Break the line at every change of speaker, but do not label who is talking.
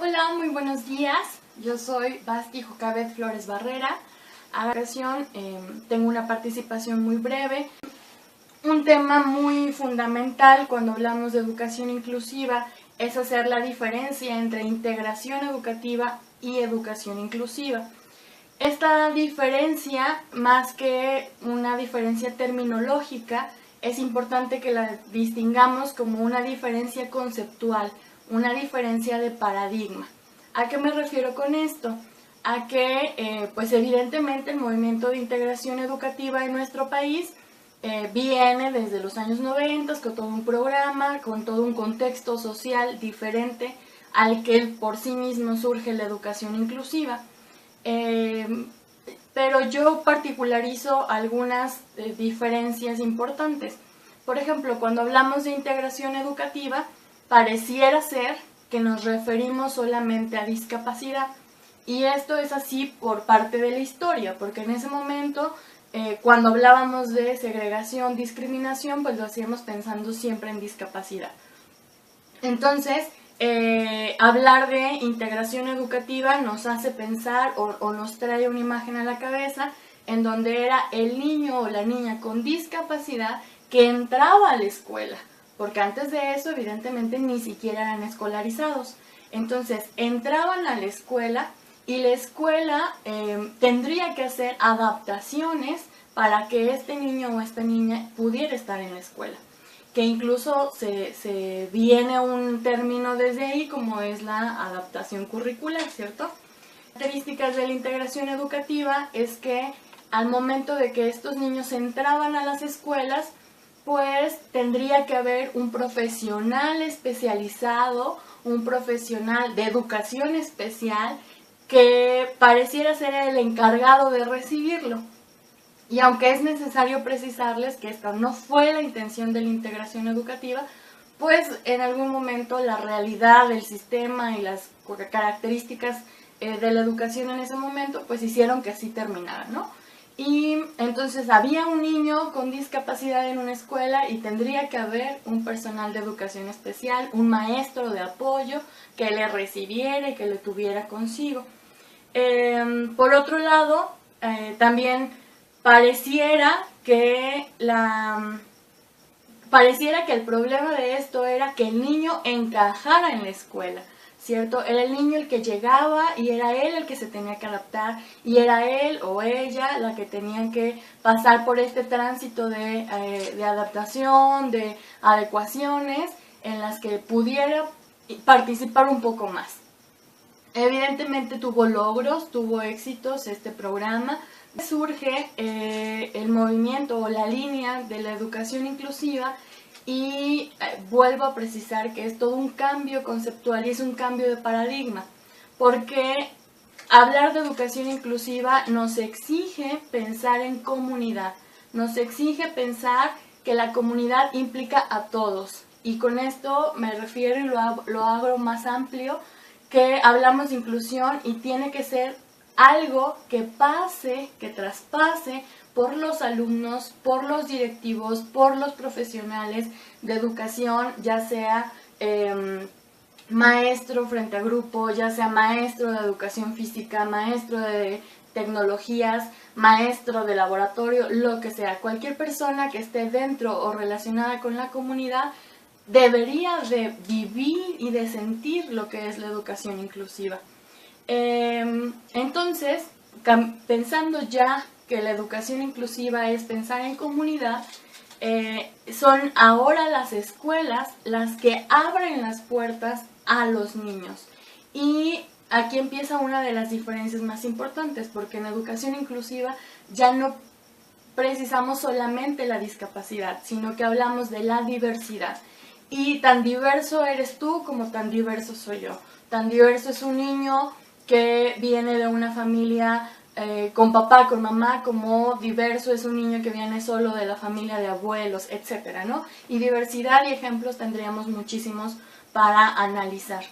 Hola, muy buenos días. Yo soy Basti Jocabet Flores Barrera. A la ocasión tengo una participación muy breve. Un tema muy fundamental cuando hablamos de educación inclusiva es hacer la diferencia entre integración educativa y educación inclusiva. Esta diferencia, más que una diferencia terminológica, es importante que la distingamos como una diferencia conceptual, una diferencia de paradigma. ¿A qué me refiero con esto? A que, pues evidentemente el movimiento de integración educativa en nuestro país viene desde los años 90 con todo un programa, con todo un contexto social diferente al que por sí mismo surge la educación inclusiva. Pero yo particularizo algunas diferencias importantes. Por ejemplo, cuando hablamos de integración educativa, pareciera ser que nos referimos solamente a discapacidad. Y esto es así por parte de la historia, porque en ese momento, cuando hablábamos de segregación, discriminación, pues lo hacíamos pensando siempre en discapacidad. Entonces, hablar de integración educativa nos hace pensar o nos trae una imagen a la cabeza en donde era el niño o la niña con discapacidad que entraba a la escuela, porque antes de eso evidentemente ni siquiera eran escolarizados. Entonces entraban a la escuela y la escuela tendría que hacer adaptaciones para que este niño o esta niña pudiera estar en la escuela, que incluso se viene un término desde ahí como es la adaptación curricular, ¿cierto? Características de la integración educativa es que al momento de que estos niños entraban a las escuelas, pues tendría que haber un profesional especializado, un profesional de educación especial que pareciera ser el encargado de recibirlo. Y aunque es necesario precisarles que esta no fue la intención de la integración educativa, pues en algún momento la realidad del sistema y las características de la educación en ese momento pues hicieron que así terminara, ¿no? Y entonces había un niño con discapacidad en una escuela y tendría que haber un personal de educación especial, un maestro de apoyo que le recibiera y que le tuviera consigo. Por otro lado, también pareciera que el problema de esto era que el niño encajara en la escuela, ¿cierto? Era el niño el que llegaba y era él el que se tenía que adaptar y era él o ella la que tenía que pasar por este tránsito de adaptación, de adecuaciones en las que pudiera participar un poco más. Evidentemente tuvo logros, tuvo éxitos este programa. Surge el movimiento o la línea de la educación inclusiva y vuelvo a precisar que es todo un cambio conceptual y es un cambio de paradigma, porque hablar de educación inclusiva nos exige pensar en comunidad, nos exige pensar que la comunidad implica a todos, y con esto me refiero y lo hago más amplio, que hablamos de inclusión y tiene que ser algo que pase, que traspase por los alumnos, por los directivos, por los profesionales de educación, ya sea maestro frente a grupo, ya sea maestro de educación física, maestro de tecnologías, maestro de laboratorio, lo que sea. Cualquier persona que esté dentro o relacionada con la comunidad debería de vivir y de sentir lo que es la educación inclusiva. Entonces, pensando ya que la educación inclusiva es pensar en comunidad, son ahora las escuelas las que abren las puertas a los niños. Y aquí empieza una de las diferencias más importantes, porque en educación inclusiva ya no precisamos solamente la discapacidad, sino que hablamos de la diversidad. Y tan diverso eres tú como tan diverso soy yo. Tan diverso es un niño que viene de una familia con papá, con mamá, como diverso es un niño que viene solo de la familia de abuelos, etcétera, ¿no? Y diversidad y ejemplos tendríamos muchísimos para analizar.